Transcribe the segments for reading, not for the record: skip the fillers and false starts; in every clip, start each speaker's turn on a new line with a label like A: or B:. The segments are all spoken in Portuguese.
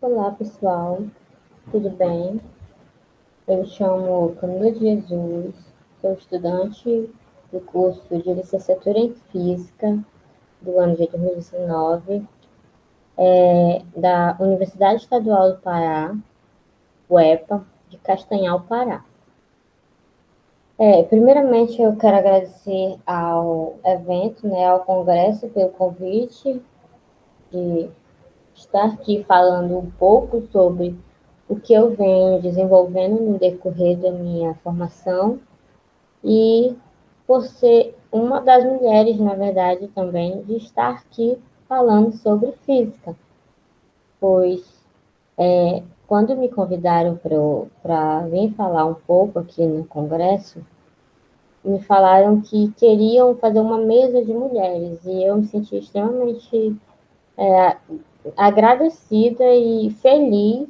A: Olá, pessoal, tudo bem? Eu me chamo Camila de Jesus, sou estudante do curso de Licenciatura em Física do ano de 2019, da Universidade Estadual do Pará, UEPA, de Castanhal, Pará. Primeiramente, eu quero agradecer ao evento, ao congresso, pelo convite de estar aqui falando um pouco sobre o que eu venho desenvolvendo no decorrer da minha formação e por ser uma das mulheres, na verdade, também, de estar aqui falando sobre física, pois quando me convidaram para vir falar um pouco aqui no congresso, me falaram que queriam fazer uma mesa de mulheres e eu me senti extremamente agradecida e feliz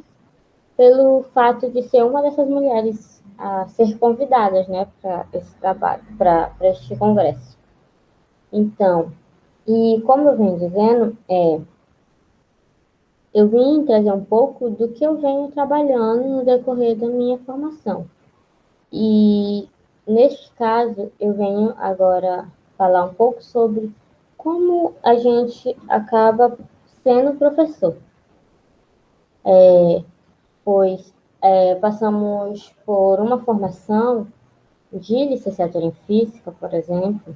A: pelo fato de ser uma dessas mulheres a ser convidadas, para esse trabalho, para este congresso. Então, e como eu venho dizendo, eu vim trazer um pouco do que eu venho trabalhando no decorrer da minha formação. E, neste caso, eu venho agora falar um pouco sobre como a gente acaba sendo professor. Pois passamos por uma formação de licenciatura em física, por exemplo,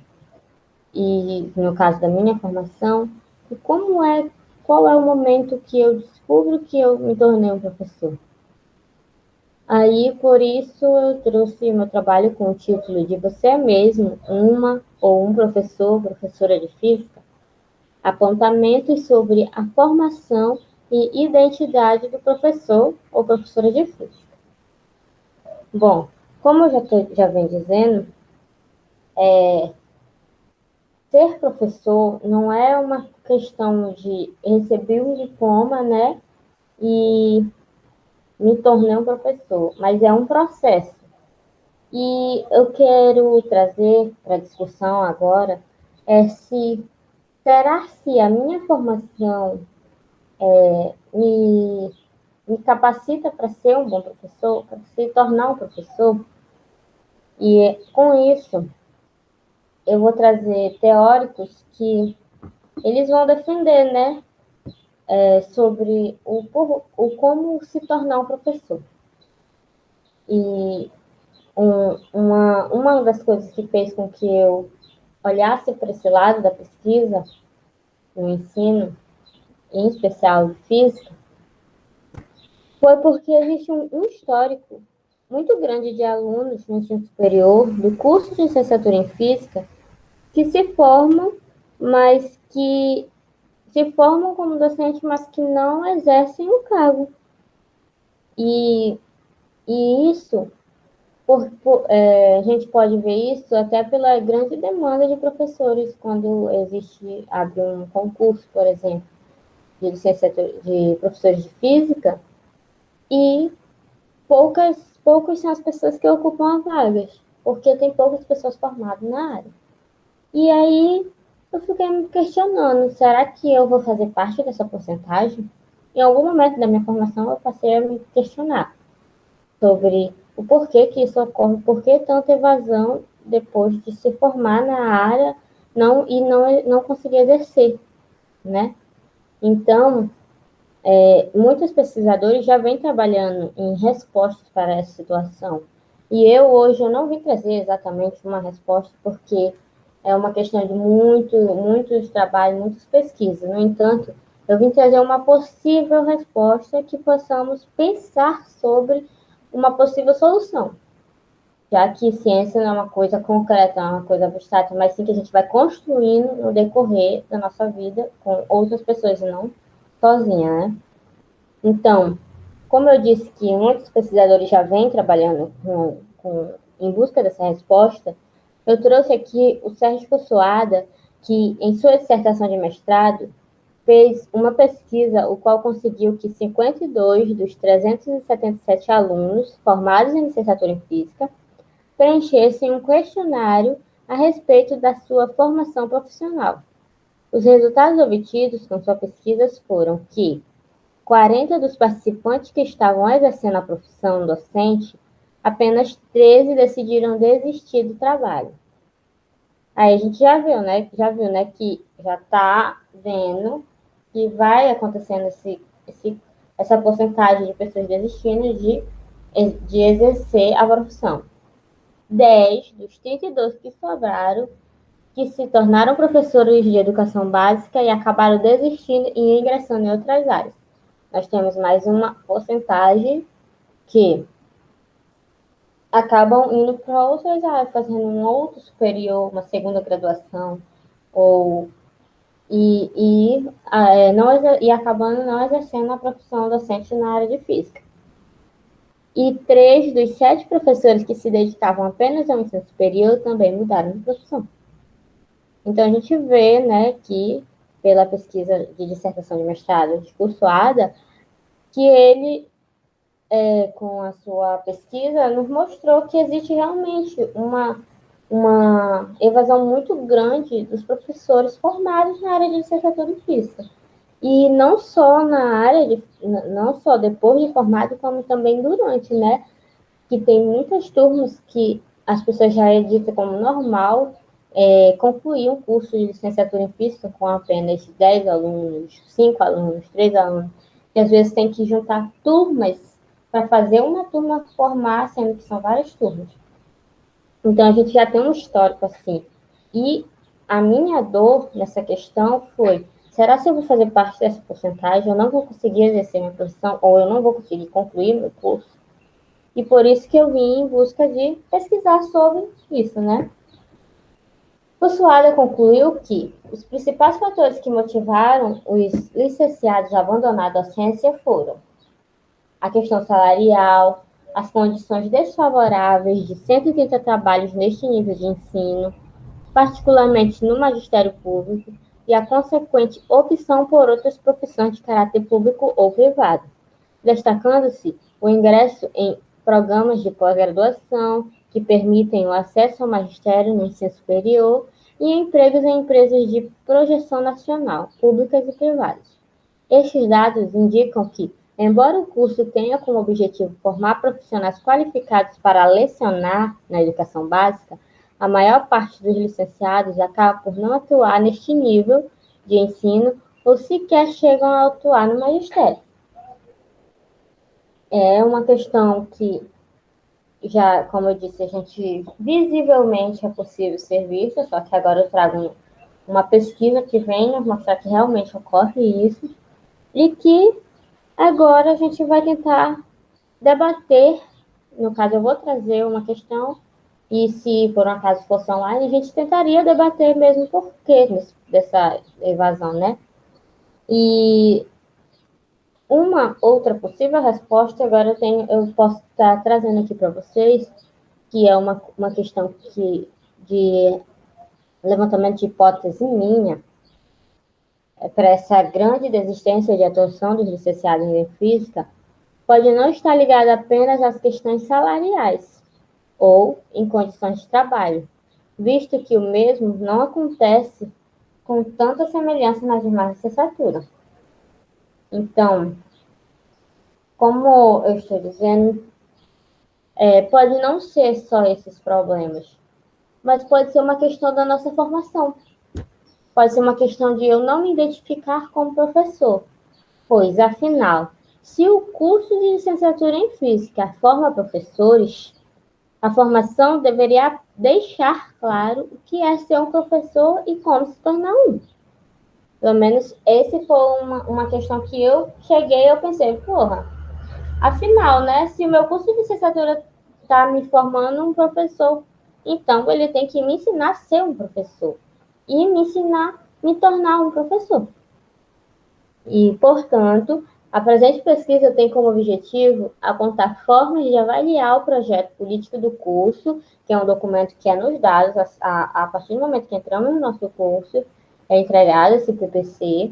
A: e no caso da minha formação, e qual é o momento que eu descubro que eu me tornei um professor. Aí, por isso, eu trouxe meu trabalho com o título de Você é mesmo uma ou um professor, professora de física, apontamentos sobre a formação e identidade do professor ou professora de física. Bom, como eu já venho dizendo, ser professor não é uma questão de receber um diploma, e me tornei um professor, mas é um processo. E eu quero trazer para a discussão agora se será se a minha formação me, me capacita para ser um bom professor, para se tornar um professor, e com isso eu vou trazer teóricos que eles vão defender, sobre o como se tornar um professor. E uma das coisas que fez com que eu olhasse para esse lado da pesquisa, no ensino, em especial de física, foi porque existe um histórico muito grande de alunos no ensino superior, do curso de licenciatura em física, que se formam, mas que se formam como docente, mas que não exercem o cargo. E, e isso, a gente pode ver isso até pela grande demanda de professores quando abre um concurso, por exemplo, de licenciatura de professores de física, e poucas são as pessoas que ocupam as vagas, porque tem poucas pessoas formadas na área. E aí eu fiquei me questionando, será que eu vou fazer parte dessa porcentagem? Em algum momento da minha formação eu passei a me questionar sobre o porquê que isso ocorre, por que tanta evasão depois de se formar na área não conseguir exercer, né? Então, muitos pesquisadores já vêm trabalhando em respostas para essa situação. E hoje eu não vim trazer exatamente uma resposta, porque é uma questão de muitos trabalhos, muitas pesquisas. No entanto, eu vim trazer uma possível resposta que possamos pensar sobre uma possível solução, já que ciência não é uma coisa concreta, não é uma coisa abstrata, mas sim que a gente vai construindo no decorrer da nossa vida com outras pessoas, e não sozinha, né? Então, como eu disse que muitos pesquisadores já vêm trabalhando em busca dessa resposta, eu trouxe aqui o Sérgio Possuada, que em sua dissertação de mestrado fez uma pesquisa, o qual conseguiu que 52 dos 377 alunos formados em licenciatura em física preenchessem um questionário a respeito da sua formação profissional. Os resultados obtidos com sua pesquisa foram que 40 dos participantes que estavam exercendo a profissão docente, apenas 13 decidiram desistir do trabalho. Aí a gente já viu, né, que já está vendo que vai acontecendo essa porcentagem de pessoas desistindo de exercer a profissão. 10 dos 32 que sobraram, que se tornaram professores de educação básica e acabaram desistindo e ingressando em outras áreas. Nós temos mais uma porcentagem que acabam indo para outras áreas, fazendo um outro superior, uma segunda graduação, e acabando não exercendo a profissão docente na área de física. E 3 dos 7 professores que se dedicavam apenas ao ensino superior também mudaram de profissão. Então, a gente vê, né, que, pela pesquisa de dissertação de mestrado de curso ADA, que ele, com a sua pesquisa, nos mostrou que existe realmente uma evasão muito grande dos professores formados na área de licenciatura em física. E não só não só depois de formado, como também durante, né? Que tem muitas turmas que as pessoas já acreditam como normal concluir um curso de licenciatura em física com apenas 10 alunos, 5 alunos, 3 alunos, que às vezes tem que juntar turmas para fazer uma turma formar, sendo que são várias turmas. Então, a gente já tem um histórico assim. E a minha dor nessa questão foi: será que eu vou fazer parte dessa porcentagem? Eu não vou conseguir exercer minha profissão ou eu não vou conseguir concluir meu curso? E por isso que eu vim em busca de pesquisar sobre isso, né? O Suada concluiu que os principais fatores que motivaram os licenciados a abandonar a docência foram a questão salarial, as condições desfavoráveis de 130 trabalhos neste nível de ensino, particularmente no magistério público, e a consequente opção por outras profissões de caráter público ou privado, destacando-se o ingresso em programas de pós-graduação que permitem o acesso ao magistério no ensino superior e empregos em empresas de projeção nacional, públicas e privadas. Estes dados indicam que, embora o curso tenha como objetivo formar profissionais qualificados para lecionar na educação básica, a maior parte dos licenciados acaba por não atuar neste nível de ensino ou sequer chegam a atuar no magistério. É uma questão que, já, como eu disse, a gente visivelmente é possível ser vista, só que agora eu trago uma pesquisa que vem nos mostrar que realmente ocorre isso, e que agora a gente vai tentar debater. No caso, eu vou trazer uma questão, e se por um acaso fosse online, a gente tentaria debater mesmo por que dessa evasão, né? E uma outra possível resposta, agora eu posso estar trazendo aqui para vocês, que é uma questão de levantamento de hipótese minha, para essa grande desistência de atuação dos licenciados em física, pode não estar ligada apenas às questões salariais ou em condições de trabalho, visto que o mesmo não acontece com tanta semelhança nas demais licenciaturas. Então, como eu estou dizendo, pode não ser só esses problemas, mas pode ser uma questão da nossa formação. Pode ser uma questão de eu não me identificar como professor, pois, afinal, se o curso de licenciatura em física forma professores, a formação deveria deixar claro o que é ser um professor e como se tornar um. Pelo menos, esse foi uma questão que eu cheguei e eu pensei, porra, afinal, né, se o meu curso de licenciatura está me formando um professor, então ele tem que me ensinar a ser um professor e me ensinar a me tornar um professor. E, portanto, a presente pesquisa tem como objetivo apontar formas de avaliar o projeto político do curso, que é um documento que é nos dado a partir do momento que entramos no nosso curso, é entregado esse PPC,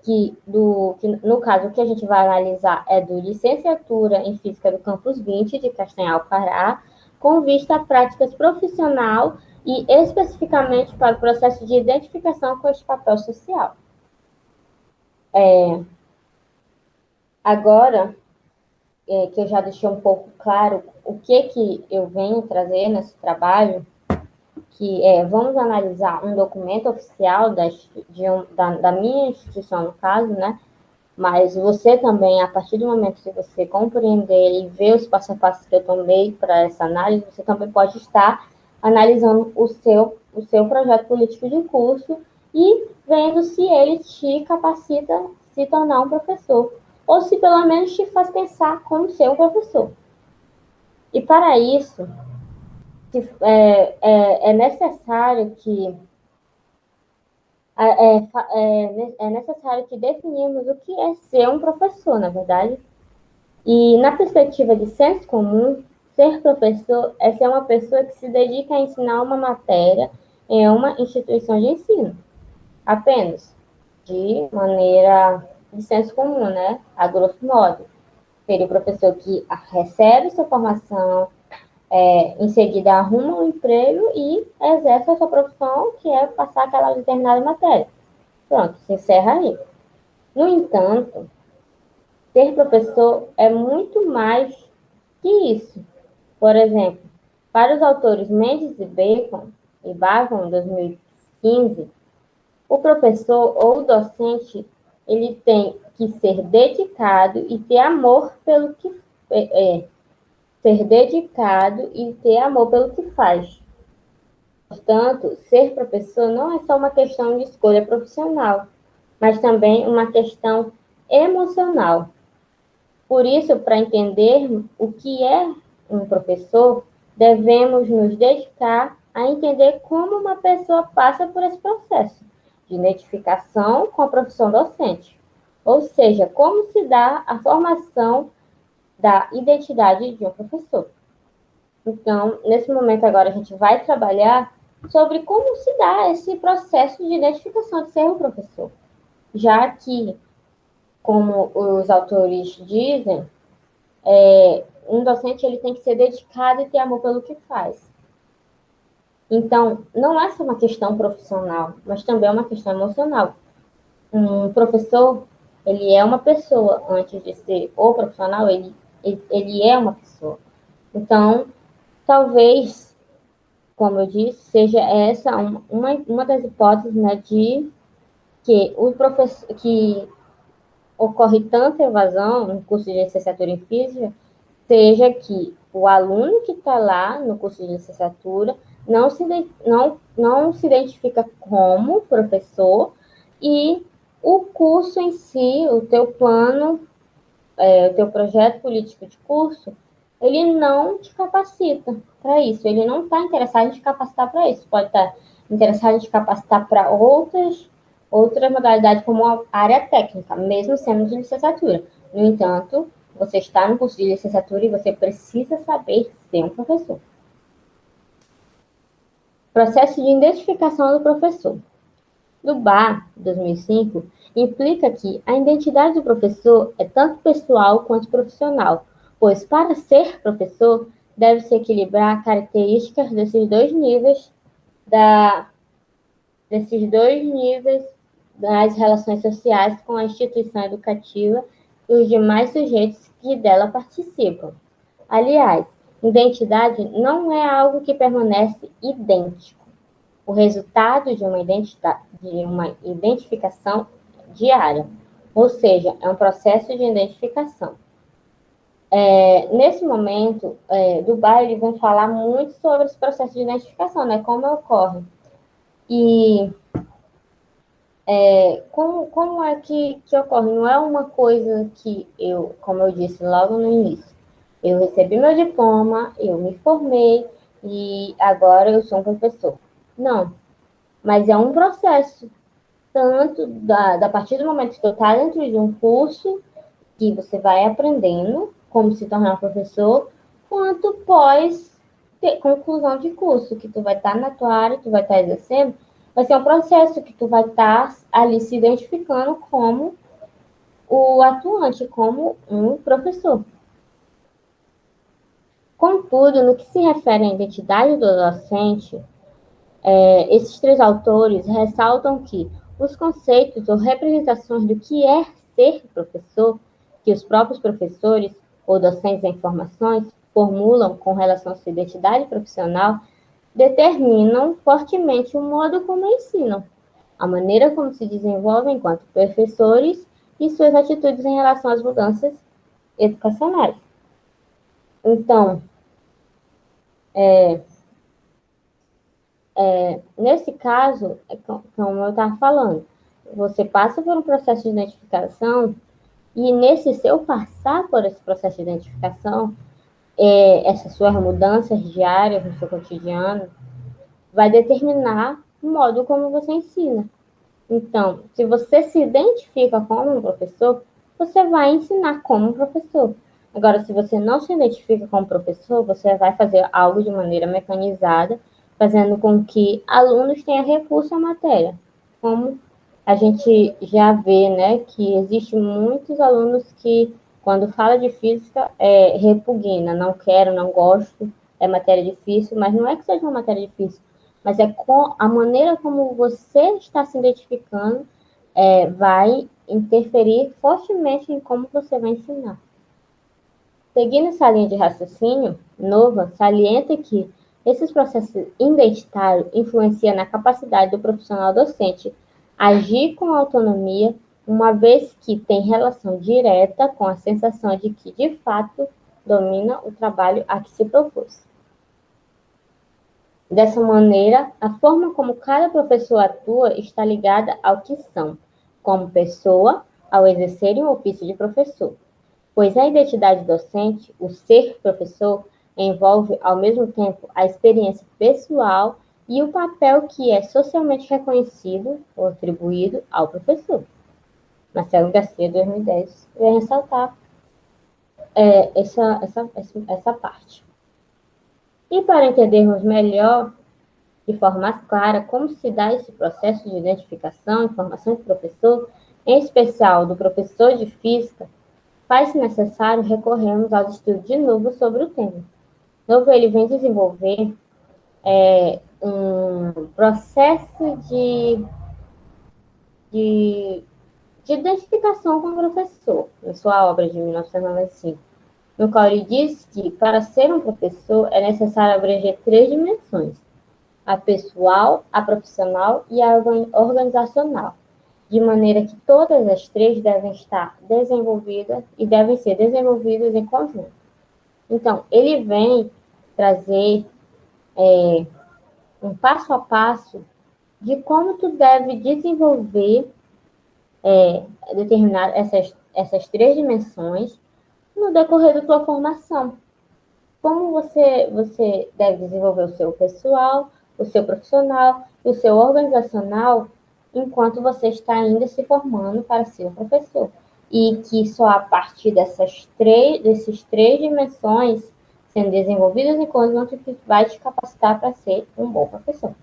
A: que no caso o que a gente vai analisar é do Licenciatura em Física do Campus 20 de Castanhal, Pará, com vista a práticas profissional e especificamente para o processo de identificação com este papel social. Agora, que eu já deixei um pouco claro o que eu venho trazer nesse trabalho, que vamos analisar um documento oficial da minha instituição, no caso, né? Mas você também, a partir do momento que você compreender e ver os passo a passo que eu tomei para essa análise, você também pode estar analisando o seu projeto político de curso e vendo se ele te capacita a se tornar um professor, ou se pelo menos te faz pensar como ser um professor. E para isso, é necessário que é necessário que definirmos o que é ser um professor, na verdade. E na perspectiva de senso comum, ser professor é ser uma pessoa que se dedica a ensinar uma matéria em uma instituição de ensino, apenas, de maneira de senso comum, né? A grosso modo. Seria o professor que recebe sua formação, em seguida arruma um emprego e exerce a sua profissão, que é passar aquela determinada matéria. Pronto, se encerra aí. No entanto, ser professor é muito mais que isso. Por exemplo, para os autores Mendes e Bacon, e Bacon, 2015, o professor ou o docente ele tem que ser dedicado e ter amor pelo que ser dedicado e ter amor pelo que faz. Portanto, ser professor não é só uma questão de escolha profissional, mas também uma questão emocional. Por isso, para entender o que é um professor, devemos nos dedicar a entender como uma pessoa passa por esse processo de identificação com a profissão docente. Ou seja, como se dá a formação da identidade de um professor. Então, nesse momento agora, a gente vai trabalhar sobre como se dá esse processo de identificação de ser um professor. Já que, como os autores dizem, um docente ele tem que ser dedicado e ter amor pelo que faz. Então, não é só uma questão profissional, mas também é uma questão emocional. Um professor, ele é uma pessoa, antes de ser o profissional, ele é uma pessoa. Então, talvez, como eu disse, seja essa uma das hipóteses, né, de que o professor, que ocorre tanta evasão no curso de licenciatura em física, seja que o aluno que está lá no curso de licenciatura não se identifica como professor e o curso em si, o teu plano, o teu projeto político de curso, ele não te capacita para isso, ele não está interessado em te capacitar para isso, pode estar interessado em te capacitar para outras modalidades como a área técnica, mesmo sendo de licenciatura. No entanto, você está no curso de licenciatura e você precisa saber ser um professor. Processo de identificação do professor. Do BAR, 2005, implica que a identidade do professor é tanto pessoal quanto profissional, pois para ser professor deve-se equilibrar características desses dois níveis das relações sociais com a instituição educativa e os demais sujeitos que dela participam. Aliás, identidade não é algo que permanece idêntico. O resultado de uma identificação diária, ou seja, é um processo de identificação. Nesse momento, do baile, vão falar muito sobre esse processo de identificação, né? Como ocorre. E como é que ocorre? Não é uma coisa que como eu disse logo no início, eu recebi meu diploma, eu me formei e agora eu sou um professor. Não, mas é um processo, tanto da partir do momento que tu está dentro de um curso, que você vai aprendendo como se tornar um professor, quanto pós conclusão de curso, que tu vai estar na tua área, tu vai estar exercendo, vai ser um processo que tu vai estar ali se identificando como o atuante, como um professor. Contudo, no que se refere à identidade do docente, esses três autores ressaltam que os conceitos ou representações do que é ser professor que os próprios professores ou docentes em formações formulam com relação à sua identidade profissional determinam fortemente o modo como ensinam, a maneira como se desenvolvem enquanto professores e suas atitudes em relação às mudanças educacionais. Então, nesse caso, como eu estava falando, você passa por um processo de identificação e nesse seu passar por esse processo de identificação, essas suas mudanças diárias no seu cotidiano, vai determinar o modo como você ensina. Então, se você se identifica como um professor, você vai ensinar como um professor. Agora, se você não se identifica como professor, você vai fazer algo de maneira mecanizada, fazendo com que alunos tenham recurso à matéria. Como a gente já vê, né, que existem muitos alunos que, quando fala de física, repugna, não quero, não gosto, é matéria difícil, mas não é que seja uma matéria difícil, mas é com a maneira como você está se identificando vai interferir fortemente em como você vai ensinar. Seguindo essa linha de raciocínio, Nova salienta que esses processos identitários influenciam na capacidade do profissional docente agir com autonomia, uma vez que tem relação direta com a sensação de que, de fato, domina o trabalho a que se propôs. Dessa maneira, a forma como cada professor atua está ligada ao que são, como pessoa, ao exercerem o ofício de professor, pois a identidade docente, o ser professor, envolve ao mesmo tempo a experiência pessoal e o papel que é socialmente reconhecido ou atribuído ao professor. Marcelo Garcia, 2010, vem ressaltar essa parte. E para entendermos melhor, de forma mais clara, como se dá esse processo de identificação e formação de professor, em especial do professor de física, faz-se necessário recorrermos aos estudos de Novo sobre o tema. Novo, ele vem desenvolver um processo de identificação com o professor, na sua obra de 1995, no qual ele diz que, para ser um professor, é necessário abranger 3 dimensões: a pessoal, a profissional e a organizacional, de maneira que todas as 3 devem estar desenvolvidas e devem ser desenvolvidas em conjunto. Então, ele vem trazer um passo a passo de como tu deve desenvolver determinar essas 3 dimensões no decorrer da tua formação. Como você deve desenvolver o seu pessoal, o seu profissional e o seu organizacional enquanto você está ainda se formando para ser um professor. E que só a partir desses 3 dimensões sendo desenvolvidas em conjunto que vai te capacitar para ser um bom professor.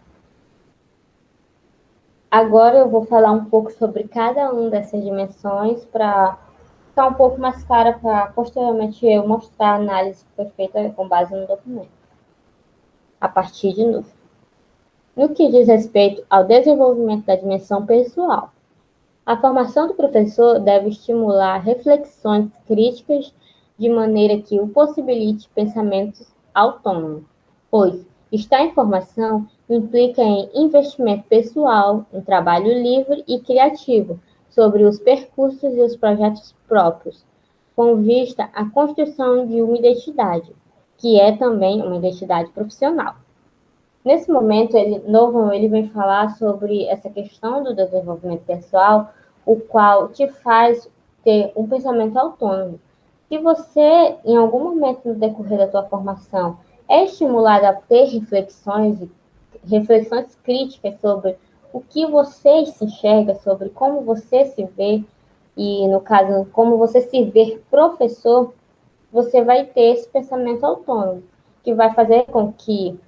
A: Agora eu vou falar um pouco sobre cada uma dessas dimensões para ficar um pouco mais clara para posteriormente eu mostrar a análise que foi feita com base no documento. A partir de novo. No que diz respeito ao desenvolvimento da dimensão pessoal, a formação do professor deve estimular reflexões críticas de maneira que o possibilite pensamentos autônomos, pois estar em formação implica em investimento pessoal, em trabalho livre e criativo sobre os percursos e os projetos próprios, com vista à construção de uma identidade, que é também uma identidade profissional. Nesse momento, ele vem falar sobre essa questão do desenvolvimento pessoal, o qual te faz ter um pensamento autônomo. Se você, em algum momento no decorrer da tua formação, é estimulado a ter reflexões críticas sobre o que você se enxerga, sobre como você se vê, e, no caso, como você se vê professor, você vai ter esse pensamento autônomo, que vai fazer com que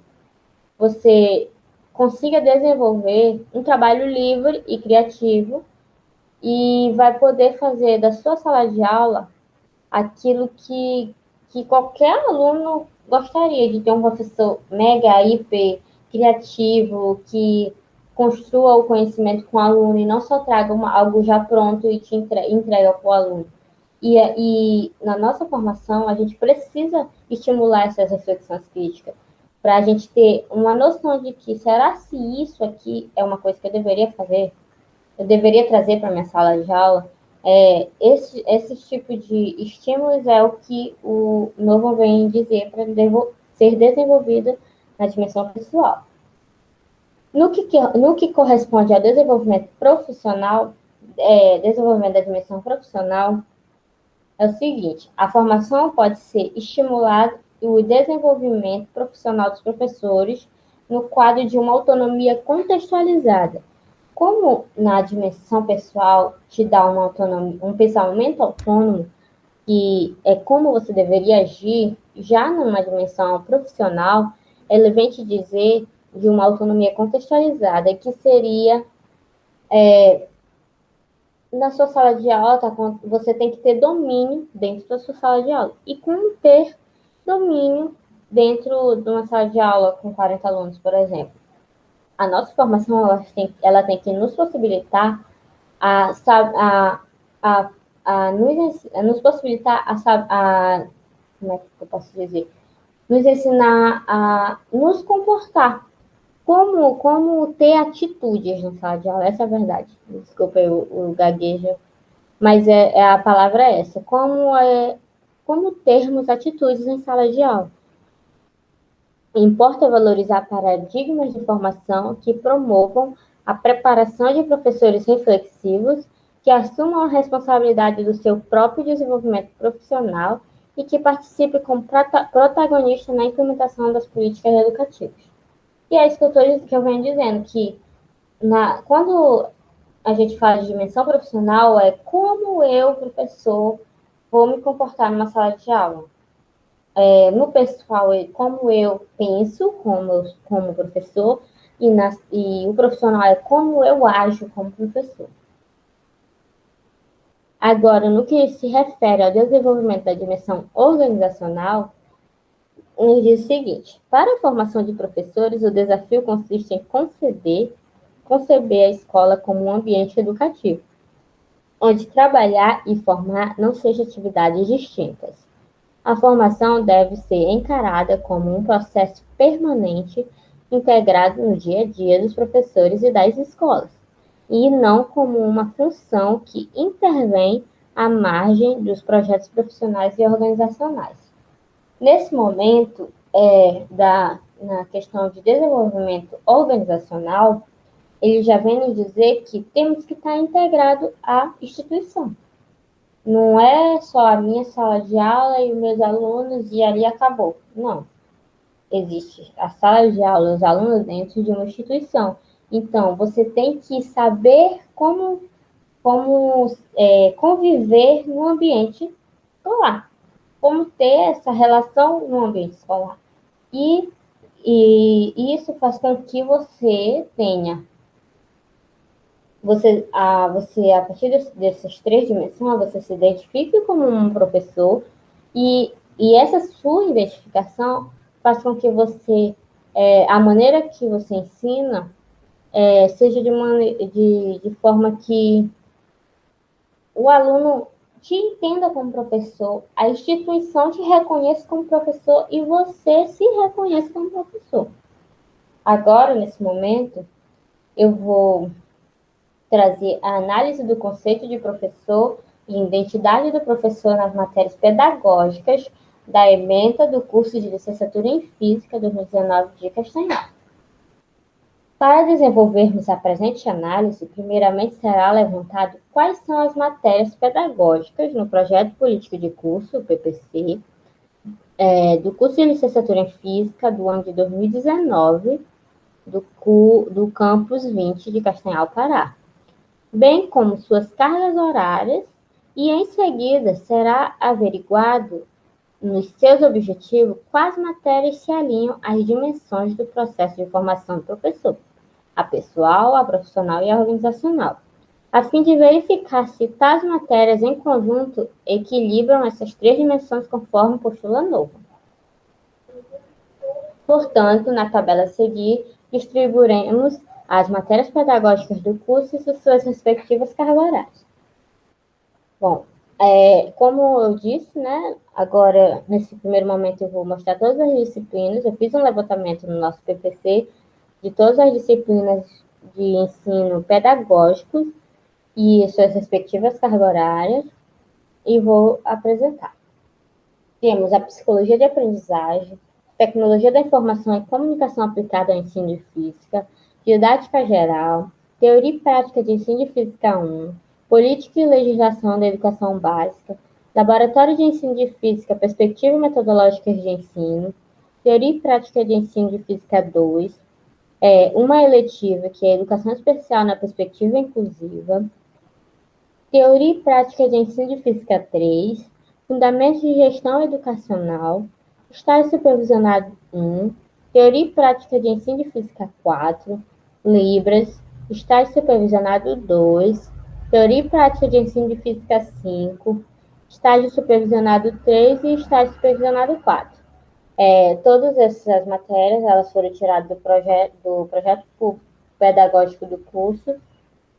A: você consiga desenvolver um trabalho livre e criativo e vai poder fazer da sua sala de aula aquilo que qualquer aluno gostaria de ter, um professor mega, hiper criativo, que construa o conhecimento com o aluno e não só traga algo já pronto e te entrega para o aluno. E na nossa formação, a gente precisa estimular essas reflexões críticas, para a gente ter uma noção de que, será se isso aqui é uma coisa que eu deveria fazer? Eu deveria trazer para minha sala de aula? Esse tipo de estímulos é o que o novo vem dizer para ser desenvolvido na dimensão pessoal. No que corresponde ao desenvolvimento profissional, desenvolvimento da dimensão profissional, é o seguinte: a formação pode ser estimulada e o desenvolvimento profissional dos professores no quadro de uma autonomia contextualizada. Como na dimensão pessoal te dá uma autonomia, um pensamento autônomo, que é como você deveria agir, já numa dimensão profissional, ele vem te dizer de uma autonomia contextualizada, que seria na sua sala de aula, você tem que ter domínio dentro da sua sala de aula. E como ter domínio dentro de uma sala de aula com 40 alunos, por exemplo? A nossa formação ela tem que nos possibilitar nos possibilitar como é que eu posso dizer? Nos ensinar a nos comportar. Como ter atitudes na sala de aula, essa é a verdade. Desculpa o gaguejo, mas a palavra é essa. Como termos atitudes em sala de aula. Importa valorizar paradigmas de formação que promovam a preparação de professores reflexivos, que assumam a responsabilidade do seu próprio desenvolvimento profissional e que participem como protagonista na implementação das políticas educativas. E é isso que eu venho dizendo, que quando a gente fala de dimensão profissional, é como eu, professor, vou me comportar numa sala de aula. No pessoal, como eu penso como professor, e o profissional é como eu ajo como professor. Agora, no que se refere ao desenvolvimento da dimensão organizacional, ele diz o seguinte: para a formação de professores, o desafio consiste em conceber a escola como um ambiente educativo, onde trabalhar e formar não sejam atividades distintas. A formação deve ser encarada como um processo permanente, integrado no dia a dia dos professores e das escolas, e não como uma função que intervém à margem dos projetos profissionais e organizacionais. Nesse momento, na questão de desenvolvimento organizacional, ele já vem nos dizer que temos que estar integrado à instituição. Não é só a minha sala de aula e os meus alunos e ali acabou. Não. Existe a sala de aula, os alunos dentro de uma instituição. Então, você tem que saber como conviver no ambiente escolar. Como ter essa relação no ambiente escolar. E isso faz com que você tenha a partir dessas três dimensões, você se identifique como um professor e essa sua identificação faz com que a maneira que você ensina, seja de forma que o aluno te entenda como professor, a instituição te reconheça como professor e você se reconheça como professor. Agora, nesse momento, eu vou trazer a análise do conceito de professor e identidade do professor nas matérias pedagógicas da ementa do curso de licenciatura em Física 2019 de Castanhal. Para desenvolvermos a presente análise, primeiramente será levantado quais são as matérias pedagógicas no projeto político de curso, o PPC, do curso de licenciatura em Física do ano de 2019, do campus 20 de Castanhal, Pará, bem como suas cargas horárias, e em seguida será averiguado, nos seus objetivos, quais matérias se alinham às dimensões do processo de formação do professor, a pessoal, a profissional e a organizacional, a fim de verificar se tais matérias em conjunto equilibram essas três dimensões conforme postula Novo. Portanto, na tabela a seguir, distribuiremos as matérias pedagógicas do curso e suas respectivas cargas horárias. Bom, Como eu disse, né, agora, nesse primeiro momento, eu vou mostrar todas as disciplinas. Eu fiz um levantamento no nosso PPC de todas as disciplinas de ensino pedagógicos e suas respectivas cargas horárias e vou apresentar. Temos a psicologia de aprendizagem, tecnologia da informação e comunicação aplicada ao ensino de física, didática geral, teoria e prática de ensino de física 1, política e legislação da educação básica, laboratório de ensino de física, perspectiva e metodológicas de ensino, teoria e prática de ensino de física 2, uma eletiva que é educação especial na perspectiva inclusiva, teoria e prática de ensino de física 3, fundamentos de gestão educacional, estágio supervisionado 1, teoria e prática de ensino de física 4, Libras, estágio supervisionado 2, teoria e prática de ensino de física 5, estágio supervisionado 3 e estágio supervisionado 4. Todas essas matérias elas foram tiradas do projeto pedagógico do curso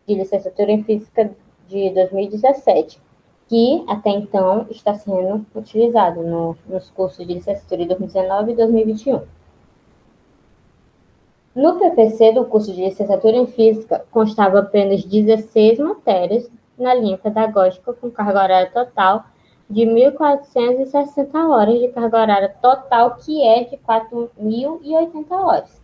A: de licenciatura em Física de 2017, que até então está sendo utilizado nos cursos de licenciatura de 2019 e 2021. No PPC do curso de licenciatura em Física, constava apenas 16 matérias na linha pedagógica, com carga horária total de 1.460 horas de carga horária total, que é de 4.080 horas,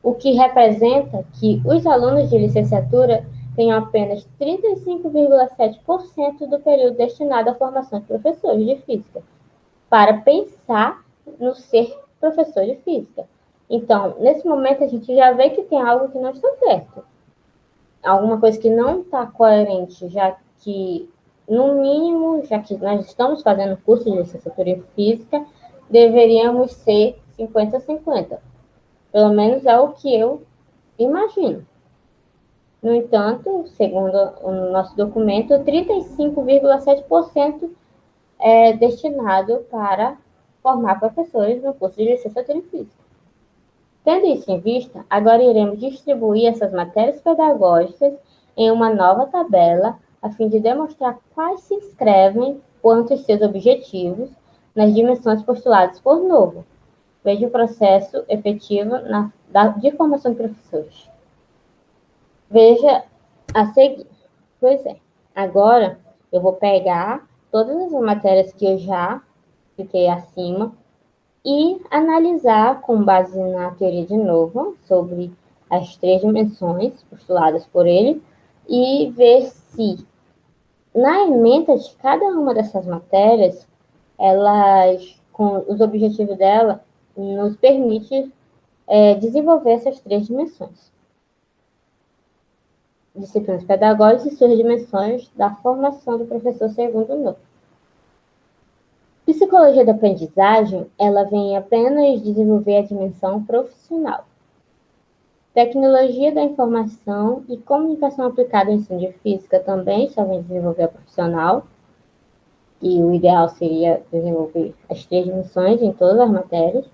A: o que representa que os alunos de licenciatura tenham apenas 35,7% do período destinado à formação de professores de física, para pensar no ser professor de física. Então, nesse momento, a gente já vê que tem algo que não está certo. Alguma coisa que não está coerente, já que, no mínimo, já que nós estamos fazendo curso de licenciatura em física, deveríamos ser 50-50. Pelo menos é o que eu imagino. No entanto, segundo o nosso documento, 35,7% é destinado para formar professores no curso de licenciatura em Física. Tendo isso em vista, agora iremos distribuir essas matérias pedagógicas em uma nova tabela, a fim de demonstrar quais se inscrevem quanto aos seus objetivos nas dimensões postuladas por novo. Veja o processo efetivo de formação de professores. Veja a seguir. Pois é, agora eu vou pegar todas as matérias que eu já fiquei acima e analisar com base na teoria de novo sobre as 3 dimensões postuladas por ele e ver se na ementa de cada uma dessas matérias, elas, com os objetivos dela, nos permite desenvolver essas 3 dimensões. Disciplinas pedagógicas e suas dimensões da formação do professor segundo novo. Psicologia da aprendizagem, ela vem apenas desenvolver a dimensão profissional. Tecnologia da informação e comunicação aplicada ao ensino de física também só vem desenvolver a profissional, e o ideal seria desenvolver as 3 dimensões em todas as matérias.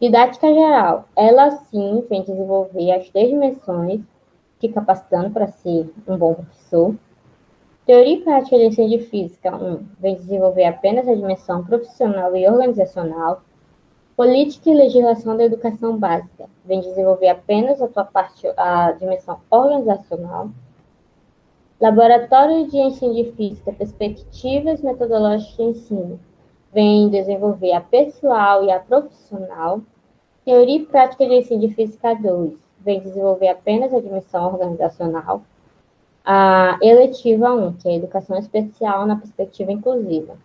A: Didática geral, ela sim vem desenvolver as 3 dimensões, te capacitando para ser um bom professor. Teoria e prática de ensino de física 1 vem desenvolver apenas a dimensão profissional e organizacional. Política e legislação da educação básica vem desenvolver apenas a dimensão organizacional. Laboratório de ensino de física, perspectivas metodológicas de ensino vem desenvolver a pessoal e a profissional. Teoria e prática de ensino de física 2 vem desenvolver apenas a dimensão organizacional. A eletiva 1, que é a educação especial na perspectiva inclusiva.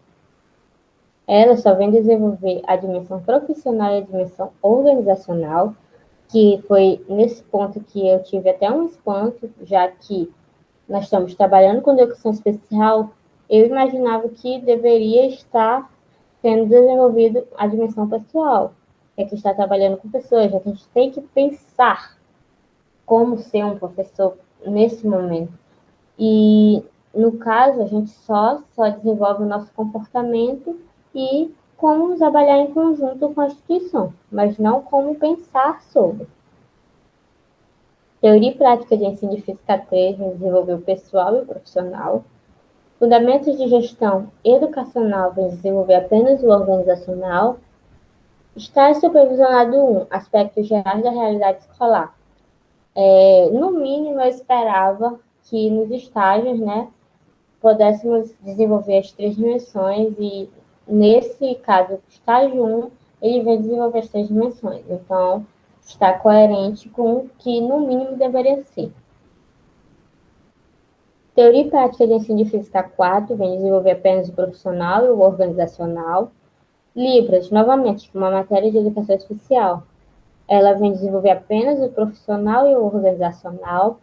A: Ela só vem desenvolver a dimensão profissional e a dimensão organizacional, que foi nesse ponto que eu tive até um espanto, já que nós estamos trabalhando com educação especial, eu imaginava que deveria estar sendo desenvolvido a dimensão pessoal, é que está trabalhando com pessoas, já que a gente tem que pensar como ser um professor nesse momento. E, no caso, a gente só desenvolve o nosso comportamento e como trabalhar em conjunto com a instituição, mas não como pensar sobre. Teoria e prática de ensino de física 3 desenvolveu o pessoal e o profissional. Fundamentos de gestão educacional vem desenvolver apenas o organizacional. Estágio supervisionado 1, aspectos gerais da realidade escolar. No mínimo, eu esperava que nos estágios, né, pudéssemos desenvolver as três dimensões e, nesse caso, estágio 1, ele vem desenvolver as três dimensões. Então, está coerente com o que, no mínimo, deveria ser. Teoria e prática de ensino de física 4 vem desenvolver apenas o profissional e o organizacional. Libras, novamente, uma matéria de educação especial. Ela vem desenvolver apenas o profissional e o organizacional.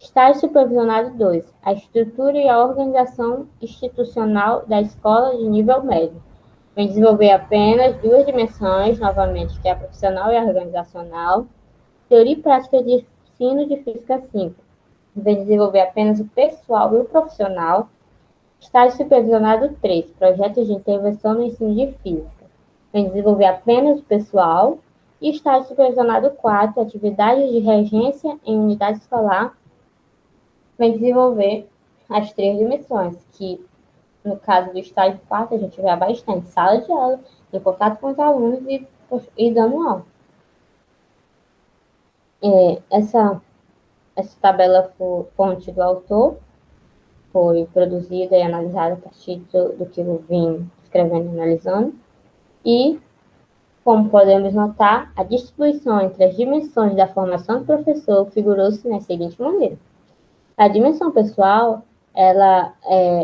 A: Estágio supervisionado 2, a estrutura e a organização institucional da escola de nível médio. Vem desenvolver apenas duas dimensões, novamente, que é a profissional e a organizacional. Teoria e prática de ensino de física 5. Vem desenvolver apenas o pessoal e o profissional. Estágio supervisionado 3, projetos de intervenção no ensino de física. Vem desenvolver apenas o pessoal. E estágio supervisionado 4, atividades de regência em unidade escolar. Vem desenvolver as três dimensões, que no caso do estágio 4, a gente vê bastante sala de aula, em contato com os alunos e dando aula. Essa tabela fonte do autor foi produzida e analisada a partir do que eu vim escrevendo e analisando. E, como podemos notar, a distribuição entre as dimensões da formação do professor figurou-se na seguinte maneira. A dimensão pessoal, ela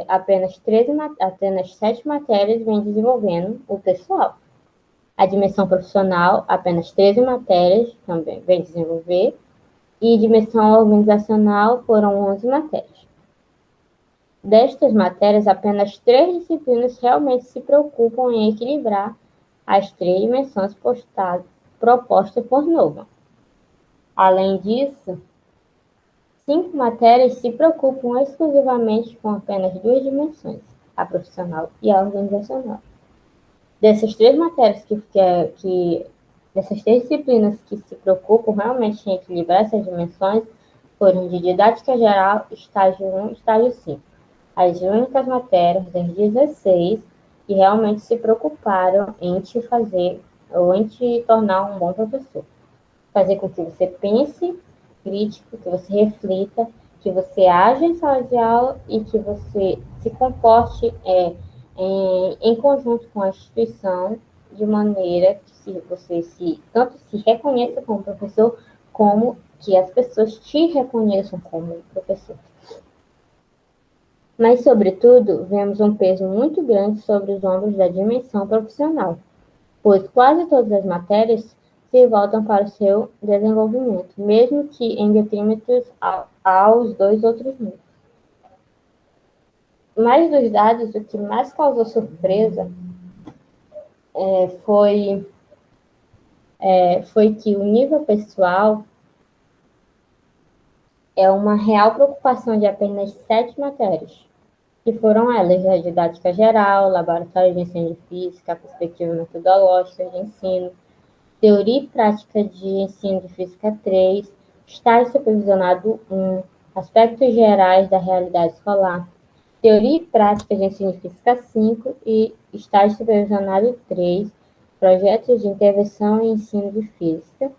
A: apenas 7 matérias vem desenvolvendo o pessoal. A dimensão profissional, apenas 13 matérias também vem desenvolver. E dimensão organizacional foram 11 matérias. Destas matérias, apenas 3 disciplinas realmente se preocupam em equilibrar as 3 dimensões propostas por Nova. Além disso, 5 matérias se preocupam exclusivamente com apenas 2 dimensões, a profissional e a organizacional. Dessas 3 matérias dessas 3 disciplinas que se preocupam realmente em equilibrar essas dimensões foram de didática geral, estágio 1 e estágio 5. As únicas matérias das 16 que realmente se preocuparam em te fazer ou em te tornar um bom professor. Fazer com que você pense crítico, que você reflita, que você haja em sala de aula e que você se comporte em conjunto com a instituição, de maneira que você tanto se reconheça como professor, como que as pessoas te reconheçam como professor. Mas, sobretudo, vemos um peso muito grande sobre os ombros da dimensão profissional, pois quase todas as matérias se voltam para o seu desenvolvimento, mesmo que em detrimento aos 2 outros núcleos. Mas dos dados, o que mais causou surpresa foi que o nível pessoal é uma real preocupação de apenas 7 matérias, que foram elas a didática geral, laboratório de ensino de física, perspectiva metodológica de ensino, teoria e prática de ensino de física 3, estágio supervisionado 1, aspectos gerais da realidade escolar, teoria e prática de ensino de física 5 e estágio supervisionado 3, projetos de intervenção em ensino de física,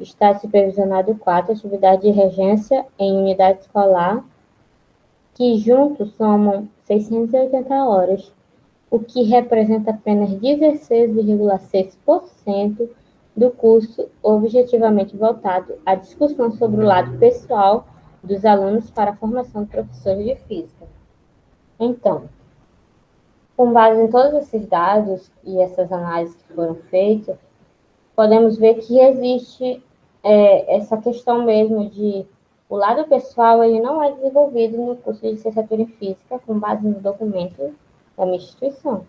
A: estágio supervisionado 4, atividade de regência em unidade escolar, que juntos somam 680 horas, o que representa apenas 16,6% do curso objetivamente voltado à discussão sobre o lado pessoal dos alunos para a formação de professores de física. Então, com base em todos esses dados e essas análises que foram feitas, podemos ver que existe essa questão mesmo de o lado pessoal ele não é desenvolvido no curso de licenciatura em Física com base no documento da minha instituição.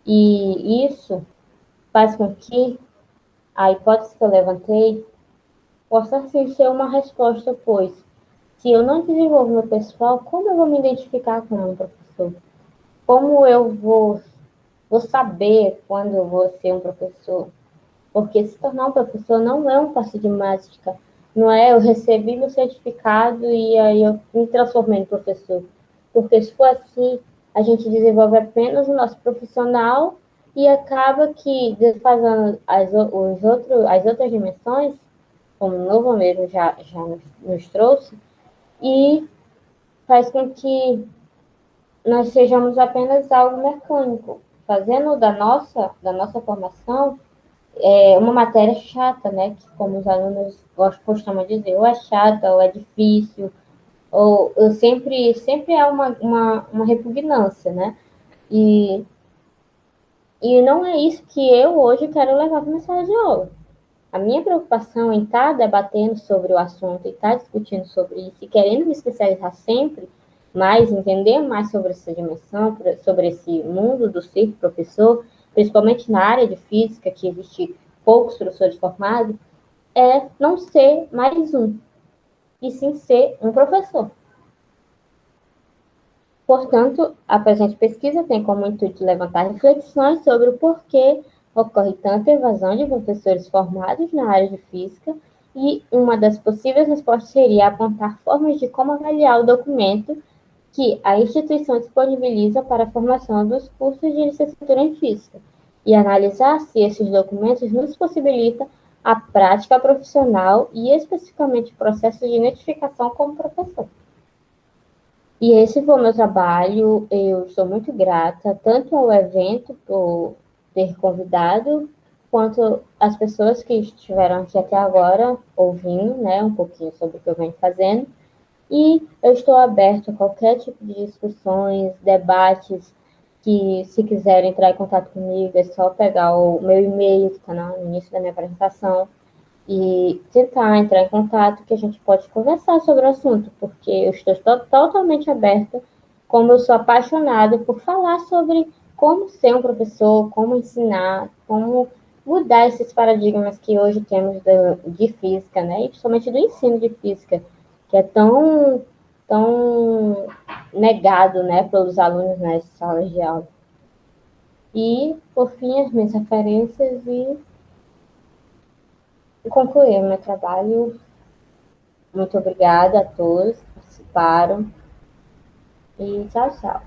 A: E isso faz com que a hipótese que eu levantei possa sim ser uma resposta, pois se eu não desenvolvo meu pessoal, como eu vou me identificar como um professor? Como eu vou saber quando eu vou ser um professor? Porque se tornar um professor não é um passe de mágica. Não é eu recebi meu certificado e aí eu me transformei em professor. porque se for assim, a gente desenvolve apenas o nosso profissional e acaba que, desfazendo as outras dimensões, como o novo mesmo já nos trouxe, e faz com que nós sejamos apenas algo mecânico, fazendo da nossa formação uma matéria chata, né? Que, como os alunos costumam dizer, ou é chata, ou é difícil, ou sempre há uma repugnância, né? E, e não é isso que eu hoje quero levar para minha sala de aula. A minha preocupação em estar debatendo sobre o assunto e estar discutindo sobre isso e querendo me especializar sempre mais, entender mais sobre essa dimensão, sobre esse mundo do ser professor, principalmente na área de física, que existe poucos professores formados, é não ser mais um, e sim ser um professor. Portanto, a presente pesquisa tem como intuito levantar reflexões sobre o porquê ocorre tanta evasão de professores formados na área de física, e uma das possíveis respostas seria apontar formas de como avaliar o documento que a instituição disponibiliza para a formação dos cursos de licenciatura em física, e analisar se esses documentos nos possibilitam a prática profissional e especificamente o processo de identificação como professor. E esse foi o meu trabalho. Eu sou muito grata tanto ao evento por ter convidado, quanto às pessoas que estiveram aqui até agora ouvindo, né, um pouquinho sobre o que eu venho fazendo. E eu estou aberto a qualquer tipo de discussões, debates, que se quiserem entrar em contato comigo, é só pegar o meu e-mail, que está no início da minha apresentação, e tentar entrar em contato, que a gente pode conversar sobre o assunto, porque eu estou totalmente aberta, como eu sou apaixonada por falar sobre como ser um professor, como ensinar, como mudar esses paradigmas que hoje temos de física, né? E principalmente do ensino de física, que é tão negado, né, pelos alunos nas salas de aula. E, por fim, as minhas referências e concluir o meu trabalho. Muito obrigada a todos que participaram e tchau, tchau.